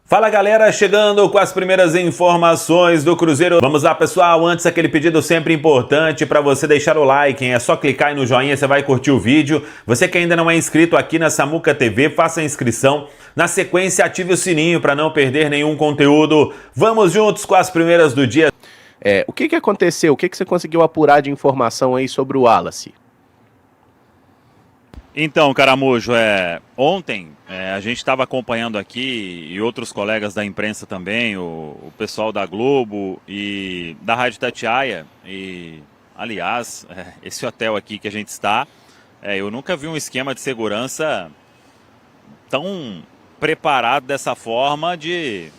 Fala galera, chegando com as primeiras informações do Cruzeiro. Vamos lá pessoal, antes aquele pedido sempre importante para você deixar o like, hein? É só clicar aí no joinha, você vai curtir o vídeo. Você que ainda não é inscrito aqui na Samuca TV, faça a inscrição. Na sequência, ative o sininho para não perder nenhum conteúdo. Vamos juntos com as primeiras do dia. O que aconteceu? O que você conseguiu apurar de informação aí sobre o Wallace? Então, Caramujo, ontem a gente estava acompanhando aqui, e outros colegas da imprensa também, o pessoal da Globo e da Rádio Itatiaia, e aliás, esse hotel aqui que a gente está, eu nunca vi um esquema de segurança tão preparado dessa forma, de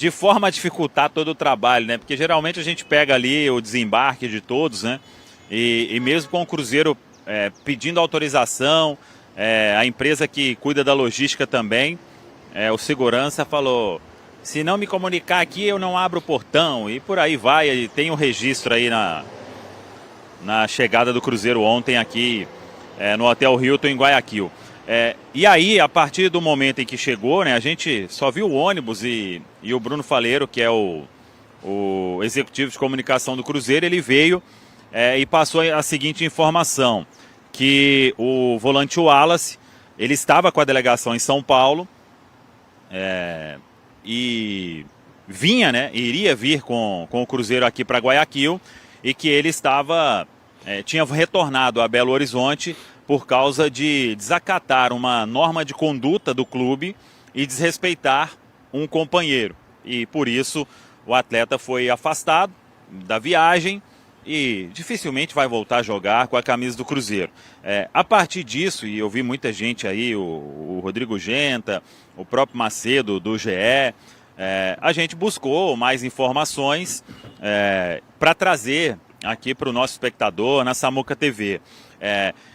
forma a dificultar todo o trabalho, né? Porque geralmente a gente pega ali o desembarque de todos, né? E mesmo com o Cruzeiro pedindo autorização, a empresa que cuida da logística também, o segurança falou, se não me comunicar aqui eu não abro o portão, e por aí vai. E tem um registro aí na chegada do Cruzeiro ontem aqui no Hotel Hilton em Guayaquil. E aí, a partir do momento em que chegou, né, a gente só viu o ônibus e o Bruno Faleiro, que é o executivo de comunicação do Cruzeiro, ele veio e passou a seguinte informação, que o volante Wallace, ele estava com a delegação em São Paulo e vinha, né, iria vir com o Cruzeiro aqui para Guayaquil, e que ele tinha retornado a Belo Horizonte por causa de desacatar uma norma de conduta do clube e desrespeitar um companheiro. E por isso o atleta foi afastado da viagem e dificilmente vai voltar a jogar com a camisa do Cruzeiro. A partir disso, e eu vi muita gente aí, o Rodrigo Genta, o próprio Macedo do GE, a gente buscou mais informações para trazer aqui para o nosso espectador na Samuca TV.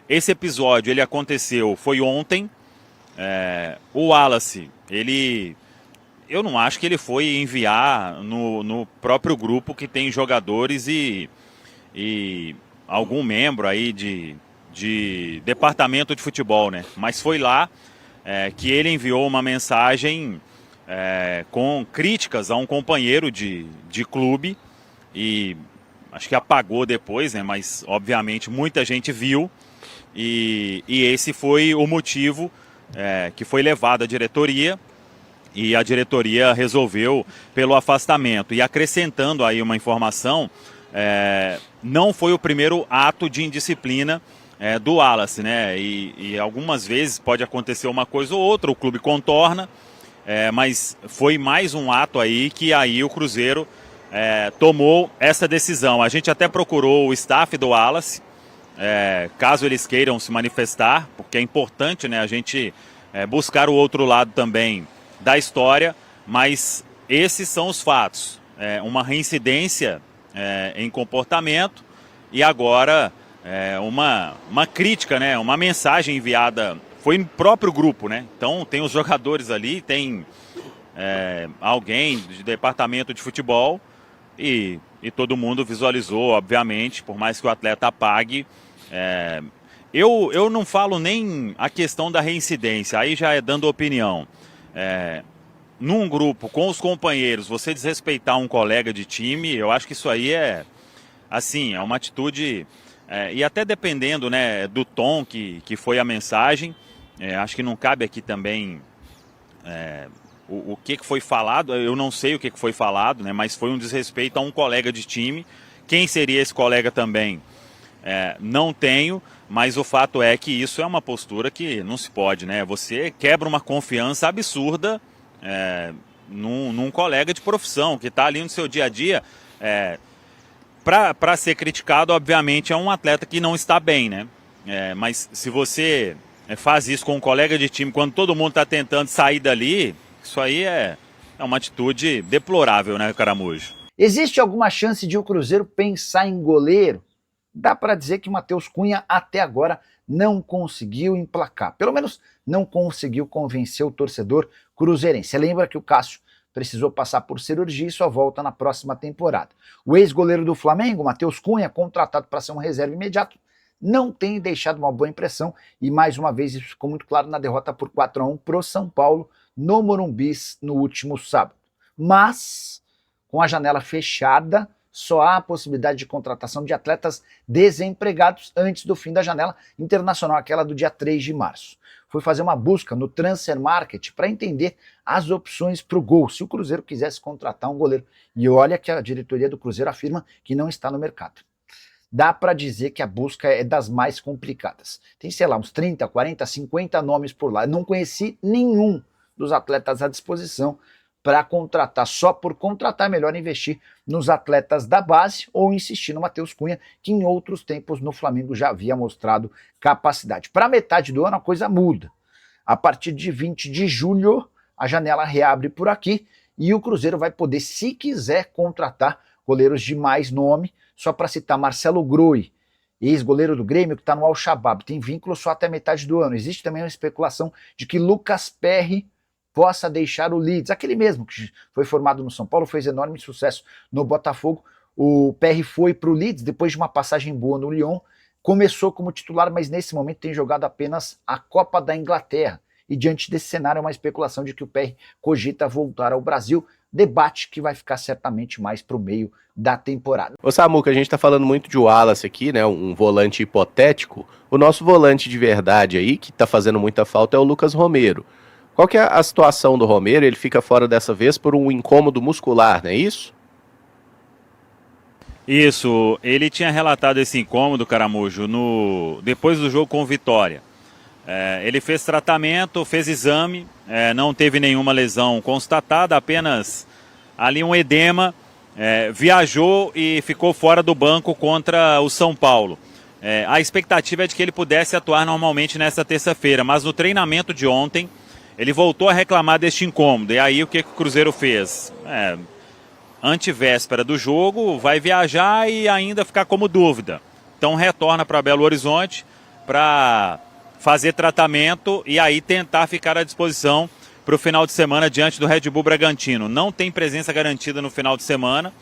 Esse episódio ele aconteceu, foi ontem. O Wallace, eu não acho que ele foi enviar no próprio grupo que tem jogadores e algum membro aí de departamento de futebol, né? Mas foi lá que ele enviou uma mensagem com críticas a um companheiro de clube, e acho que apagou depois, né? Mas obviamente muita gente viu, e esse foi o motivo que foi levado à diretoria, e a diretoria resolveu pelo afastamento. E acrescentando aí uma informação, não foi o primeiro ato de indisciplina do Wallace, né? E algumas vezes pode acontecer uma coisa ou outra, o clube contorna, mas foi mais um ato aí que aí o Cruzeiro tomou essa decisão. A gente até procurou o staff do Wallace, caso eles queiram se manifestar, porque é importante, né, a gente buscar o outro lado também da história, mas esses são os fatos. Uma reincidência em comportamento, e agora uma crítica, né, uma mensagem enviada, foi no próprio grupo, né? Então tem os jogadores ali, tem alguém de departamento de futebol, e todo mundo visualizou, obviamente, por mais que o atleta apague. Eu não falo nem a questão da reincidência, aí já é dando opinião. Num grupo, com os companheiros, você desrespeitar um colega de time, eu acho que isso aí é uma atitude, e até dependendo, né, do tom que foi a mensagem, acho que não cabe aqui também o que foi falado. Eu não sei o que foi falado, né, mas foi um desrespeito a um colega de time. Quem seria esse colega também? Não tenho, mas o fato é que isso é uma postura que não se pode, né? Você quebra uma confiança absurda num colega de profissão que está ali no seu dia a dia. Para ser criticado, obviamente, é um atleta que não está bem, né? Mas se você faz isso com um colega de time quando todo mundo está tentando sair dali, isso aí é uma atitude deplorável, né, Caramujo? Existe alguma chance de o Cruzeiro pensar em goleiro? Dá para dizer que o Matheus Cunha até agora não conseguiu emplacar. Pelo menos não conseguiu convencer o torcedor cruzeirense. Você lembra que o Cássio precisou passar por cirurgia e só volta na próxima temporada. O ex-goleiro do Flamengo, Matheus Cunha, contratado para ser um reserva imediato, não tem deixado uma boa impressão, e mais uma vez isso ficou muito claro na derrota por 4-1 para o São Paulo no Morumbi no último sábado. Mas, com a janela fechada, só há a possibilidade de contratação de atletas desempregados antes do fim da janela internacional, aquela do dia 3 de março. Fui fazer uma busca no Transfer Market para entender as opções para o gol, se o Cruzeiro quisesse contratar um goleiro. E olha que a diretoria do Cruzeiro afirma que não está no mercado. Dá para dizer que a busca é das mais complicadas. Tem, sei lá, uns 30, 40, 50 nomes por lá. Eu não conheci nenhum dos atletas à disposição para contratar. Só por contratar é melhor investir nos atletas da base ou insistir no Matheus Cunha, que em outros tempos no Flamengo já havia mostrado capacidade. Para metade do ano a coisa muda. A partir de 20 de julho a janela reabre por aqui e o Cruzeiro vai poder, se quiser, contratar goleiros de mais nome. Só para citar Marcelo Groi, ex-goleiro do Grêmio, que está no Al-Shabaab, tem vínculo só até metade do ano. Existe também uma especulação de que Lucas Perry possa deixar o Leeds, aquele mesmo que foi formado no São Paulo, fez enorme sucesso no Botafogo. O Perry foi para o Leeds depois de uma passagem boa no Lyon, começou como titular, mas nesse momento tem jogado apenas a Copa da Inglaterra. E diante desse cenário é uma especulação de que o Perry cogita voltar ao Brasil, debate que vai ficar certamente mais para o meio da temporada. Ô Samuca, a gente tá falando muito de Wallace aqui, né, um volante hipotético. O nosso volante de verdade aí, que tá fazendo muita falta, é o Lucas Romero. Qual que é a situação do Romero? Ele fica fora dessa vez por um incômodo muscular, não é isso? Isso, ele tinha relatado esse incômodo, Caramujo, depois do jogo com o Vitória. Ele fez tratamento, fez exame, não teve nenhuma lesão constatada, apenas ali um edema, viajou e ficou fora do banco contra o São Paulo. A expectativa é de que ele pudesse atuar normalmente nesta terça-feira, mas no treinamento de ontem ele voltou a reclamar deste incômodo. E aí o que o Cruzeiro fez? Antevéspera do jogo, vai viajar e ainda ficar como dúvida. Então retorna para Belo Horizonte para fazer tratamento e aí tentar ficar à disposição para o final de semana diante do Red Bull Bragantino. Não tem presença garantida no final de semana,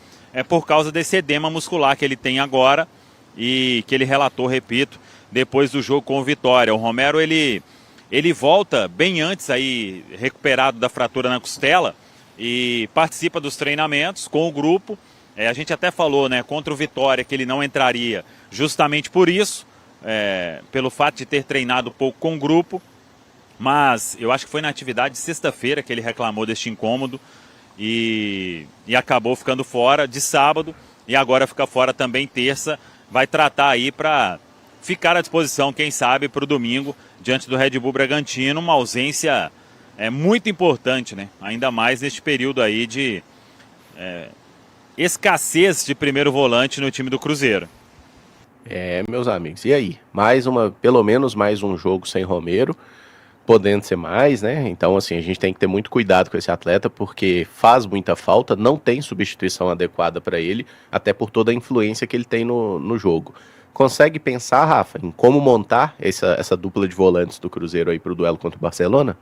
por causa desse edema muscular que ele tem agora e que ele relatou, repito, depois do jogo com o Vitória. O Romero, ele volta bem antes aí, recuperado da fratura na costela, e participa dos treinamentos com o grupo. A gente até falou, né, contra o Vitória que ele não entraria justamente por isso, pelo fato de ter treinado pouco com o grupo, mas eu acho que foi na atividade de sexta-feira que ele reclamou deste incômodo e acabou ficando fora de sábado e agora fica fora também terça. Vai tratar aí para ficar à disposição, quem sabe, para o domingo, diante do Red Bull Bragantino. Uma ausência muito importante, né? Ainda mais neste período aí de escassez de primeiro volante no time do Cruzeiro. Meus amigos, e aí? Pelo menos mais um jogo sem Romero, podendo ser mais, né? Então, assim, a gente tem que ter muito cuidado com esse atleta, porque faz muita falta, não tem substituição adequada para ele, até por toda a influência que ele tem no jogo. Consegue pensar, Rafa, em como montar essa dupla de volantes do Cruzeiro aí pro duelo contra o Barcelona?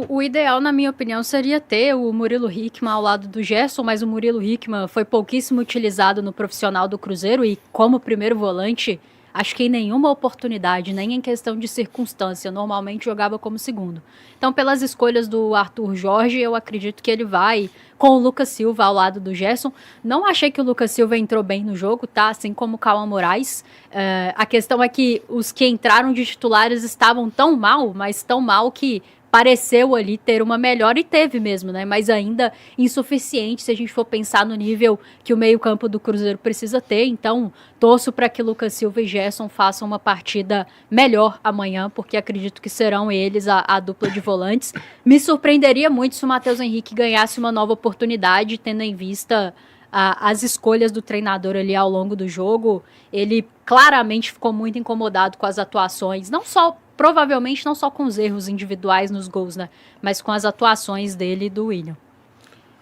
O ideal, na minha opinião, seria ter o Murilo Hickman ao lado do Gerson, mas o Murilo Hickman foi pouquíssimo utilizado no profissional do Cruzeiro e como primeiro volante, acho que em nenhuma oportunidade, nem em questão de circunstância, normalmente jogava como segundo. Então, pelas escolhas do Arthur Jorge, eu acredito que ele vai com o Lucas Silva ao lado do Gerson. Não achei que o Lucas Silva entrou bem no jogo, tá? Assim como o Cauã Moraes. A questão é que os que entraram de titulares estavam tão mal, mas tão mal que pareceu ali ter uma melhora e teve mesmo, né? Mas ainda insuficiente se a gente for pensar no nível que o meio-campo do Cruzeiro precisa ter. Então, torço para que Lucas Silva e Gerson façam uma partida melhor amanhã, porque acredito que serão eles a dupla de volantes. Me surpreenderia muito se o Matheus Henrique ganhasse uma nova oportunidade, tendo em vista as escolhas do treinador ali ao longo do jogo. Ele claramente ficou muito incomodado com as atuações, provavelmente não só com os erros individuais nos gols, né? Mas com as atuações dele e do William.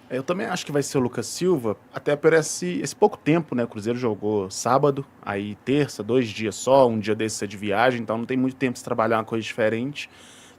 Eu também acho que vai ser o Lucas Silva, até por esse pouco tempo, né? O Cruzeiro jogou sábado, aí terça, 2 dias só, um dia desses é de viagem, então não tem muito tempo de trabalhar uma coisa diferente.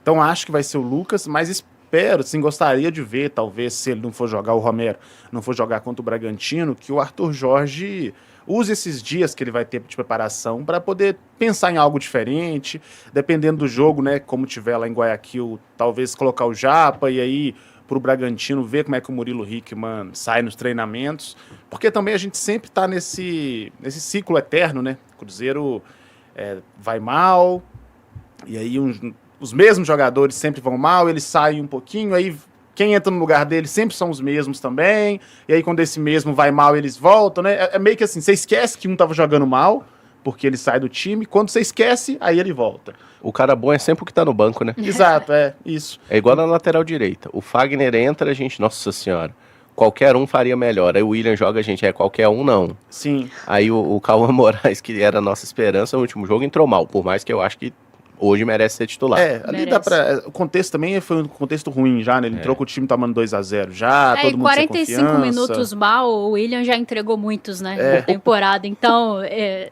Então acho que vai ser o Lucas, mas espero, assim, gostaria de ver, talvez, se ele não for jogar, o Romero não for jogar contra o Bragantino, que o Arthur Jorge use esses dias que ele vai ter de preparação para poder pensar em algo diferente, dependendo do jogo, né, como tiver lá em Guayaquil, talvez colocar o Japa e aí pro Bragantino ver como é que o Murilo Hickman sai nos treinamentos, porque também a gente sempre tá nesse ciclo eterno, né, o Cruzeiro vai mal, e aí os mesmos jogadores sempre vão mal, eles saem um pouquinho, aí quem entra no lugar dele sempre são os mesmos também, e aí quando esse mesmo vai mal, eles voltam, né? É meio que assim, você esquece que um tava jogando mal, porque ele sai do time, quando você esquece, aí ele volta. O cara bom é sempre o que tá no banco, né? Exato, isso. É igual na lateral direita. O Fagner entra, a gente, nossa senhora, qualquer um faria melhor. Aí o William joga, a gente, qualquer um não. Sim. Aí o Cauã Moraes, que era a nossa esperança no último jogo, entrou mal, por mais que eu acho que hoje merece ser titular. Ali dá pra... O contexto também foi um contexto ruim já, né? Ele entrou com o time tomando 2-0 já, todo mundo sem confiança. 45 minutos mal, o William já entregou muitos, né? Na temporada. Então,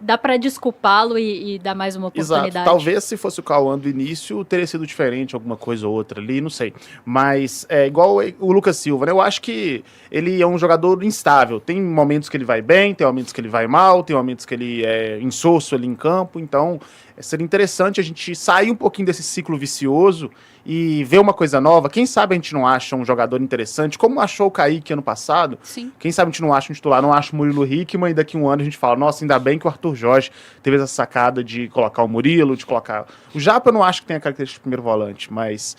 dá pra desculpá-lo e dar mais uma oportunidade. Exato. Talvez se fosse o Cauã do início, teria sido diferente, alguma coisa ou outra ali, não sei. Mas é igual o Lucas Silva, né? Eu acho que ele é um jogador instável. Tem momentos que ele vai bem, tem momentos que ele vai mal, tem momentos que ele é insosso ali em campo, então seria interessante a gente sair um pouquinho desse ciclo vicioso e ver uma coisa nova. Quem sabe a gente não acha um jogador interessante, como achou o Kaique ano passado. Sim. Quem sabe a gente não acha um titular, não acha o Murilo Hickman, e daqui a um ano a gente fala, nossa, ainda bem que o Arthur Jorge teve essa sacada de colocar o Murilo, de colocar... O Japa eu não acho que tem a característica de primeiro volante, mas...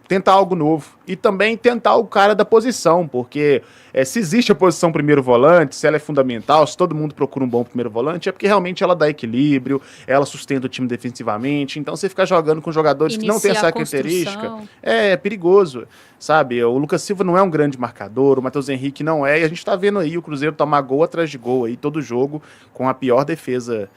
tentar algo novo e também tentar o cara da posição, porque se existe a posição primeiro volante, se ela é fundamental, se todo mundo procura um bom primeiro volante, é porque realmente ela dá equilíbrio, ela sustenta o time defensivamente, então você ficar jogando com jogadores que não têm essa característica é perigoso, sabe? O Lucas Silva não é um grande marcador, o Matheus Henrique não é, e a gente tá vendo aí o Cruzeiro tomar gol atrás de gol aí, todo jogo, com a pior defesa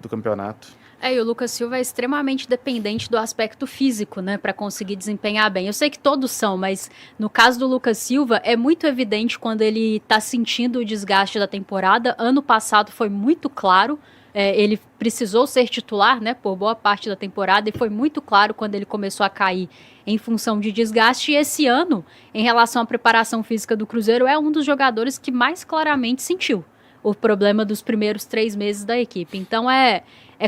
do campeonato. E o Lucas Silva é extremamente dependente do aspecto físico, né, para conseguir desempenhar bem. Eu sei que todos são, mas no caso do Lucas Silva é muito evidente quando ele tá sentindo o desgaste da temporada. Ano passado foi muito claro, ele precisou ser titular, né, por boa parte da temporada, e foi muito claro quando ele começou a cair em função de desgaste. E esse ano, em relação à preparação física do Cruzeiro, é um dos jogadores que mais claramente sentiu o problema dos primeiros 3 meses da equipe. Então é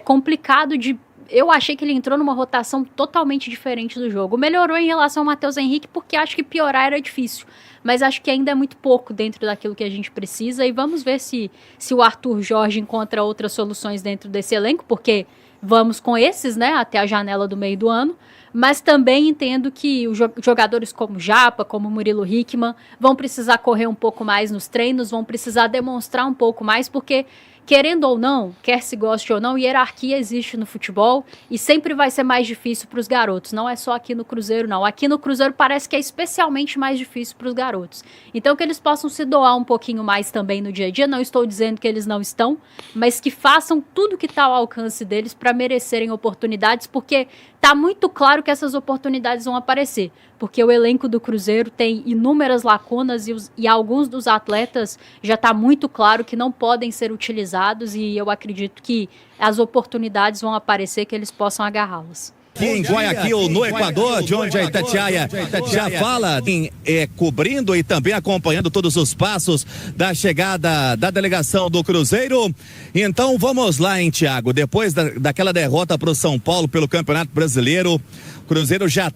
complicado de... Eu achei que ele entrou numa rotação totalmente diferente do jogo. Melhorou em relação ao Matheus Henrique, porque acho que piorar era difícil. Mas acho que ainda é muito pouco dentro daquilo que a gente precisa. E vamos ver se o Arthur Jorge encontra outras soluções dentro desse elenco, porque vamos com esses, né, até a janela do meio do ano. Mas também entendo que os jogadores como Japa, como Murilo Hickman, vão precisar correr um pouco mais nos treinos, vão precisar demonstrar um pouco mais, porque... Querendo ou não, quer se goste ou não, hierarquia existe no futebol e sempre vai ser mais difícil para os garotos. Não é só aqui no Cruzeiro, não. Aqui no Cruzeiro parece que é especialmente mais difícil para os garotos. Então que eles possam se doar um pouquinho mais também no dia a dia. Não estou dizendo que eles não estão, mas que façam tudo que está ao alcance deles para merecerem oportunidades, porque está muito claro que essas oportunidades vão aparecer. Porque o elenco do Cruzeiro tem inúmeras lacunas e alguns dos atletas já está muito claro que não podem ser utilizados, e eu acredito que as oportunidades vão aparecer, que eles possam agarrá-las. Aqui em Guayaquil, no Equador, de onde a Itatiaia já fala, cobrindo e também acompanhando todos os passos da chegada da delegação do Cruzeiro. Então vamos lá, hein, Thiago? Depois daquela derrota para o São Paulo pelo Campeonato Brasileiro, Cruzeiro já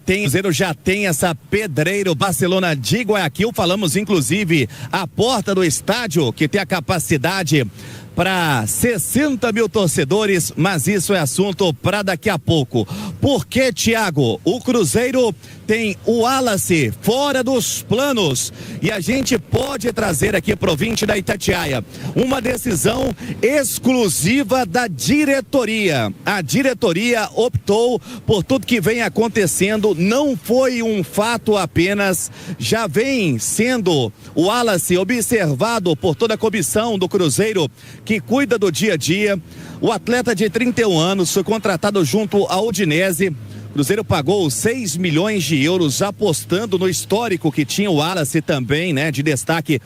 tem essa pedreira, o Barcelona de Guayaquil. Falamos inclusive a porta do estádio, que tem a capacidade para 60 mil torcedores, mas isso é assunto para daqui a pouco. Porque, Thiago, o Cruzeiro tem o Wallace fora dos planos e a gente pode trazer aqui pro ouvinte da Itatiaia uma decisão exclusiva da diretoria. A diretoria optou por tudo que vem acontecendo, não foi um fato apenas, já vem sendo o Wallace observado por toda a comissão do Cruzeiro que cuida do dia a dia. O atleta de 31 anos foi contratado junto à Udinese. O Cruzeiro pagou 6 milhões de euros apostando no histórico que tinha o Wallace também, né, de destaque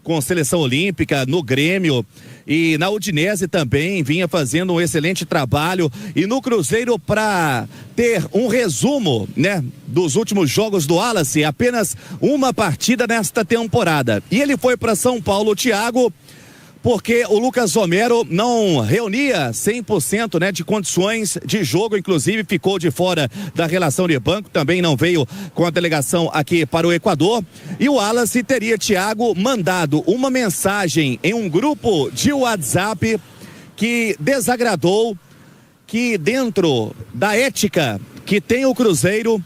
com seleção olímpica, no Grêmio e na Udinese também vinha fazendo um excelente trabalho. E no Cruzeiro, para ter um resumo, né, dos últimos jogos do Wallace, apenas uma partida nesta temporada. E ele foi para São Paulo, Thiago, porque o Lucas Romero não reunia 100%, né, de condições de jogo, inclusive ficou de fora da relação de banco, também não veio com a delegação aqui para o Equador. E o Wallace teria, Thiago, mandado uma mensagem em um grupo de WhatsApp que desagradou, que dentro da ética que tem o Cruzeiro,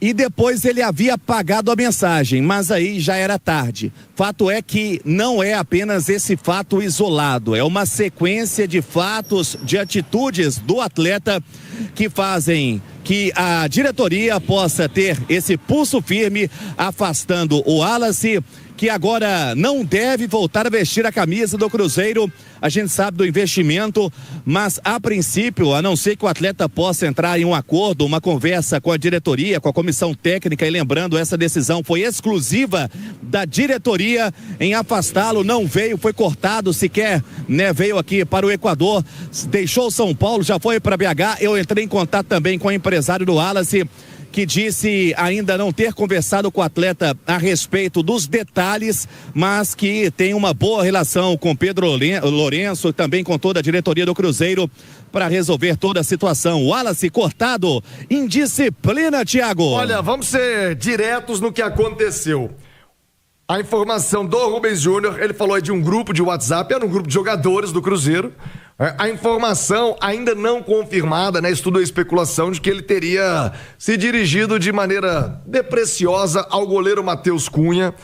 e depois ele havia apagado a mensagem, mas aí já era tarde. Fato é que não é apenas esse fato isolado, é uma sequência de fatos, de atitudes do atleta que fazem que a diretoria possa ter esse pulso firme, afastando o Wallace, que agora não deve voltar a vestir a camisa do Cruzeiro. A gente sabe do investimento, mas a princípio, a não ser que o atleta possa entrar em um acordo, uma conversa com a diretoria, com a comissão técnica, e lembrando, essa decisão foi exclusiva da diretoria em afastá-lo, não veio, foi cortado sequer, né, veio aqui para o Equador, deixou São Paulo, já foi para BH. Eu entrei em contato também com o empresário do Wallace, que disse ainda não ter conversado com o atleta a respeito dos detalhes, mas que tem uma boa relação com Pedro Lourenço e também com toda a diretoria do Cruzeiro para resolver toda a situação. Wallace cortado, indisciplina, Thiago. Olha, vamos ser diretos no que aconteceu. A informação do Rubens Júnior, ele falou aí de um grupo de WhatsApp, era um grupo de jogadores do Cruzeiro. A informação ainda não confirmada, né? Isso tudo é especulação de que ele teria se dirigido de maneira depreciosa ao goleiro Matheus Cunha.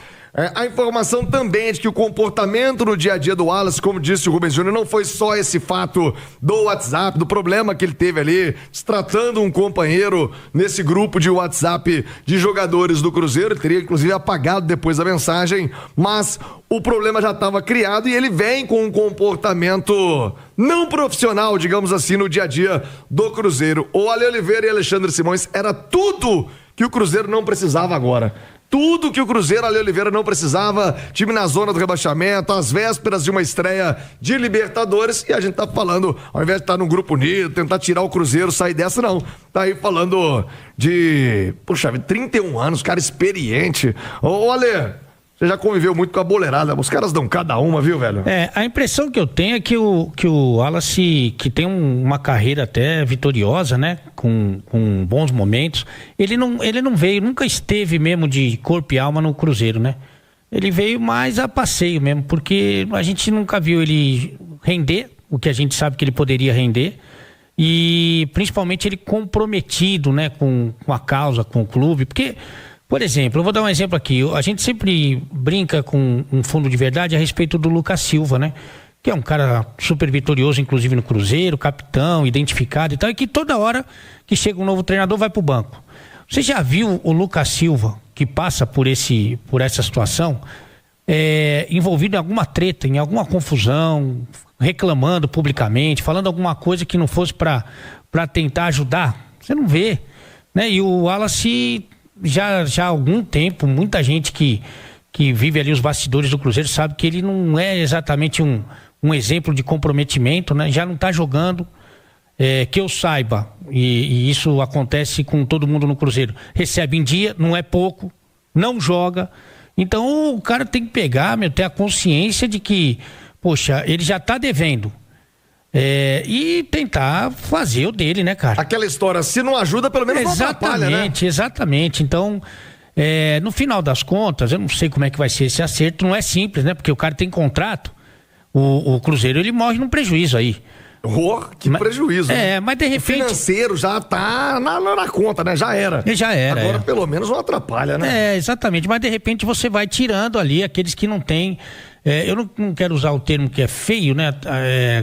A informação também é de que o comportamento no dia a dia do Wallace, como disse o Rubens Júnior, não foi só esse fato do WhatsApp, do problema que ele teve ali, tratando um companheiro nesse grupo de WhatsApp de jogadores do Cruzeiro. Ele teria inclusive apagado depois a mensagem, mas o problema já estava criado e ele vem com um comportamento não profissional, digamos assim, no dia a dia do Cruzeiro. O Ale Oliveira e Alexandre Simões era tudo que o Cruzeiro não precisava agora. Tudo que o Cruzeiro, Ale Oliveira, não precisava, time na zona do rebaixamento, às vésperas de uma estreia de Libertadores, e a gente tá falando, ao invés de estar num grupo unido, tentar tirar o Cruzeiro, sair dessa, não. Tá aí falando de, puxa, 31 anos, cara experiente. Ô, Ale, você já conviveu muito com a boleirada, os caras dão cada uma, viu, velho? A impressão que eu tenho é que o Wallace, que tem uma carreira até vitoriosa, né, com bons momentos, ele não veio, nunca esteve mesmo de corpo e alma no Cruzeiro, né? Ele veio mais a passeio mesmo, porque a gente nunca viu ele render o que a gente sabe que ele poderia render, e principalmente ele comprometido, né, com a causa, com o clube, porque... Por exemplo, eu vou dar um exemplo aqui. A gente sempre brinca com um fundo de verdade a respeito do Lucas Silva, né? Que é um cara super vitorioso, inclusive no Cruzeiro, capitão, identificado e tal, e que toda hora que chega um novo treinador vai pro banco. Você já viu o Lucas Silva, que passa por essa situação, envolvido em alguma treta, em alguma confusão, reclamando publicamente, falando alguma coisa que não fosse para tentar ajudar? Você não vê, né? E o Wallace... Já há algum tempo, muita gente que vive ali os bastidores do Cruzeiro sabe que ele não é exatamente um exemplo de comprometimento, né? Já não está jogando, que eu saiba, e isso acontece com todo mundo no Cruzeiro, recebe em dia, não é pouco, não joga, então o cara tem que pegar, ter a consciência de que, poxa, ele já está devendo. E tentar fazer o dele, né, cara? Aquela história, se não ajuda, pelo menos não atrapalha, né? Exatamente. Então, no final das contas, eu não sei como é que vai ser esse acerto, não é simples, né? Porque o cara tem contrato, o Cruzeiro, ele morre num prejuízo aí. Que prejuízo. Mas de repente... O financeiro já tá na conta, né? Já era. Agora, pelo menos, não atrapalha, né? Exatamente. Mas, de repente, você vai tirando ali aqueles que não têm... eu não quero usar o termo que é feio, né?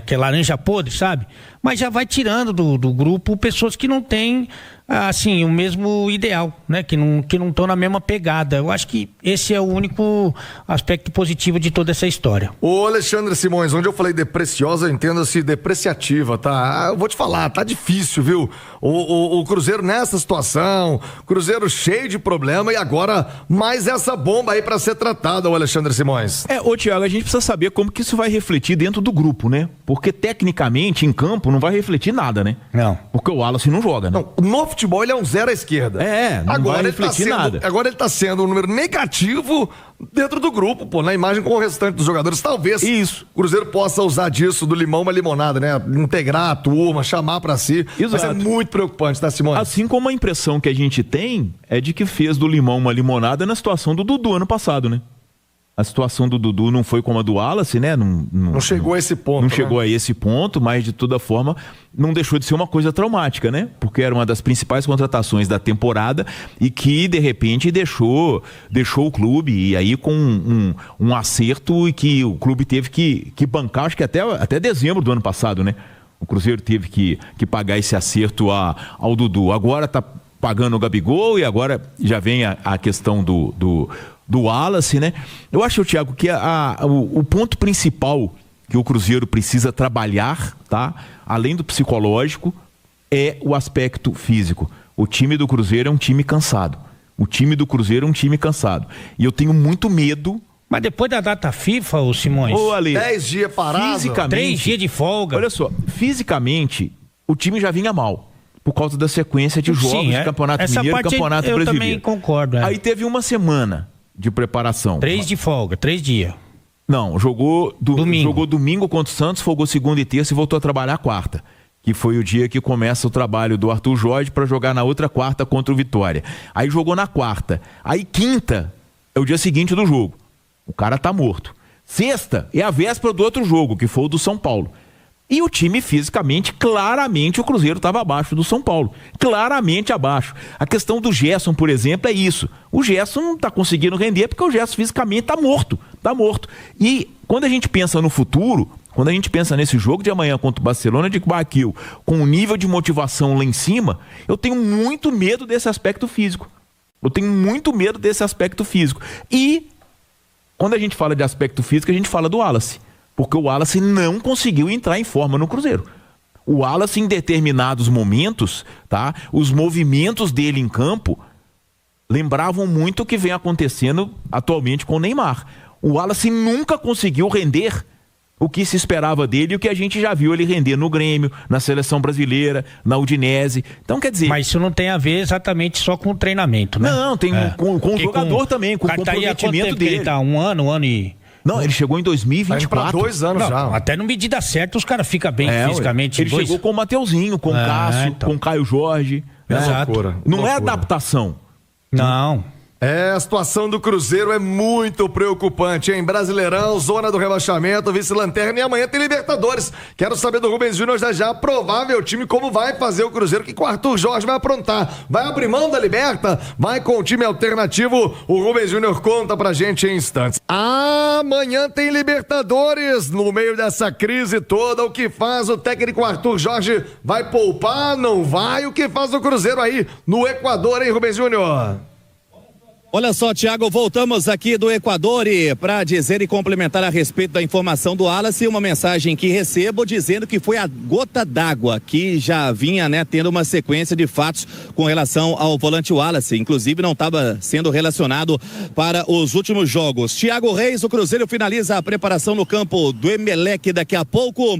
Que é laranja podre, sabe? Mas já vai tirando do grupo pessoas que não têm, assim, o mesmo ideal, né? Que não estão na mesma pegada. Eu acho que esse é o único aspecto positivo de toda essa história. Ô, Alexandre Simões, onde eu falei depreciosa, entenda-se depreciativa, tá? Eu vou te falar, tá difícil, viu? O Cruzeiro nessa situação, Cruzeiro cheio de problema, e agora mais essa bomba aí pra ser tratada, ô Alexandre Simões. Thiago, a gente precisa saber como que isso vai refletir dentro do grupo, né? Porque tecnicamente, em campo, não vai refletir nada, né? Não. Porque o Wallace não joga, né? Não, no futebol ele é um 0 à esquerda. Não vai refletir nada. Agora ele tá sendo um número negativo dentro do grupo, pô, na imagem com o restante dos jogadores. Talvez isso. O Cruzeiro possa usar disso, do limão uma limonada, né? Integrar a turma, chamar pra si. Exato. Mas é muito preocupante, tá, Simone? Assim como a impressão que a gente tem é de que fez do limão uma limonada na situação do Dudu ano passado, né? A situação do Dudu não foi como a do Wallace, né? Não chegou a esse ponto. Não chegou a esse ponto, mas de toda forma não deixou de ser uma coisa traumática, né? Porque era uma das principais contratações da temporada e que de repente deixou o clube, e aí com um acerto, e que o clube teve que bancar, acho que até dezembro do ano passado, né? O Cruzeiro teve que pagar esse acerto ao Dudu. Agora tá pagando o Gabigol, e agora já vem a questão do Wallace, né? Eu acho, Thiago, que o ponto principal que o Cruzeiro precisa trabalhar, tá? Além do psicológico, é o aspecto físico. O time do Cruzeiro é um time cansado. E eu tenho muito medo. Mas depois da data FIFA, ô Simões... Ô, Ale, 10 dias parado, fisicamente, 3 dias de folga. Olha só, fisicamente, o time já vinha mal, por causa da sequência de jogos de Campeonato Mineiro e Campeonato Brasileiro. Eu também concordo. Aí teve uma semana de preparação. 3 de folga, 3 dias. Não, jogou domingo contra o Santos, folgou segunda e terça e voltou a trabalhar quarta, que foi o dia que começa o trabalho do Arthur Jorge para jogar na outra quarta contra o Vitória. Aí jogou na quarta. Aí quinta é o dia seguinte do jogo. O cara tá morto. Sexta é a véspera do outro jogo, que foi o do São Paulo. E o time fisicamente, claramente o Cruzeiro estava abaixo do São Paulo. Claramente abaixo. A questão do Gerson, por exemplo, é isso. O Gerson não está conseguindo render porque o Gerson fisicamente está morto. Está morto. E quando a gente pensa no futuro, quando a gente pensa nesse jogo de amanhã contra o Barcelona de Guayaquil, com um nível de motivação lá em cima, eu tenho muito medo desse aspecto físico. E quando a gente fala de aspecto físico, a gente fala do Wallace. Porque o Wallace não conseguiu entrar em forma no Cruzeiro. O Wallace, em determinados momentos, tá? Os movimentos dele em campo lembravam muito o que vem acontecendo atualmente com o Neymar. O Wallace nunca conseguiu render o que se esperava dele e o que a gente já viu ele render no Grêmio, na Seleção Brasileira, na Udinese. Então, quer dizer... Mas isso não tem a ver exatamente só com o treinamento, né? Não, tem com o jogador também, com o comprometimento dele. Ele tá um ano e... Não, ele chegou em 2024. Para 2 anos já. Até no medida certa os caras ficam bem fisicamente. Ele chegou com o Mateuzinho, com o Cássio, com o Caio Jorge. Exato. Não é adaptação. Não. A situação do Cruzeiro é muito preocupante, hein? Brasileirão, zona do rebaixamento, vice-lanterna, e amanhã tem Libertadores. Quero saber do Rubens Júnior já provável time, como vai fazer o Cruzeiro, que o Arthur Jorge vai aprontar. Vai abrir mão da Liberta? Vai com o time alternativo? O Rubens Júnior conta pra gente em instantes. Amanhã tem Libertadores, no meio dessa crise toda. O que faz o técnico Arthur Jorge? Vai poupar? Não vai? O que faz o Cruzeiro aí no Equador, hein, Rubens Júnior? Olha só, Thiago, voltamos aqui do Equador e para dizer e complementar a respeito da informação do Wallace, uma mensagem que recebo dizendo que foi a gota d'água que já vinha, né, tendo uma sequência de fatos com relação ao volante Wallace, inclusive não estava sendo relacionado para os últimos jogos. Thiago Reis, o Cruzeiro finaliza a preparação no campo do Emelec daqui a pouco.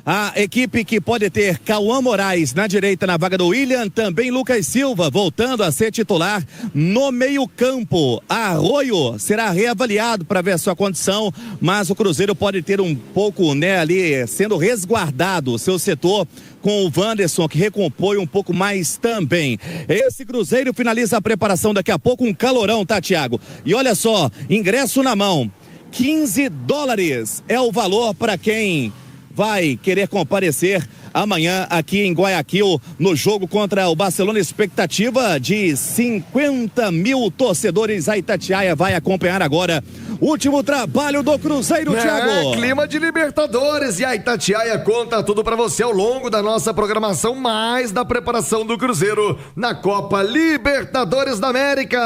A equipe que pode ter Cauã Moraes na direita na vaga do William, também Lucas Silva voltando a ser titular no meio-campo. Arroio será reavaliado para ver a sua condição, mas o Cruzeiro pode ter um pouco, né, ali sendo resguardado o seu setor com o Wanderson, que recompõe um pouco mais também. Esse Cruzeiro finaliza a preparação daqui a pouco, um calorão, tá, Thiago? E olha só, ingresso na mão, $15 é o valor para quem vai querer comparecer amanhã aqui em Guayaquil no jogo contra o Barcelona. Expectativa de 50 mil torcedores. A Itatiaia vai acompanhar agora o último trabalho do Cruzeiro, Thiago. Clima de Libertadores, e a Itatiaia conta tudo pra você ao longo da nossa programação, mais da preparação do Cruzeiro na Copa Libertadores da América.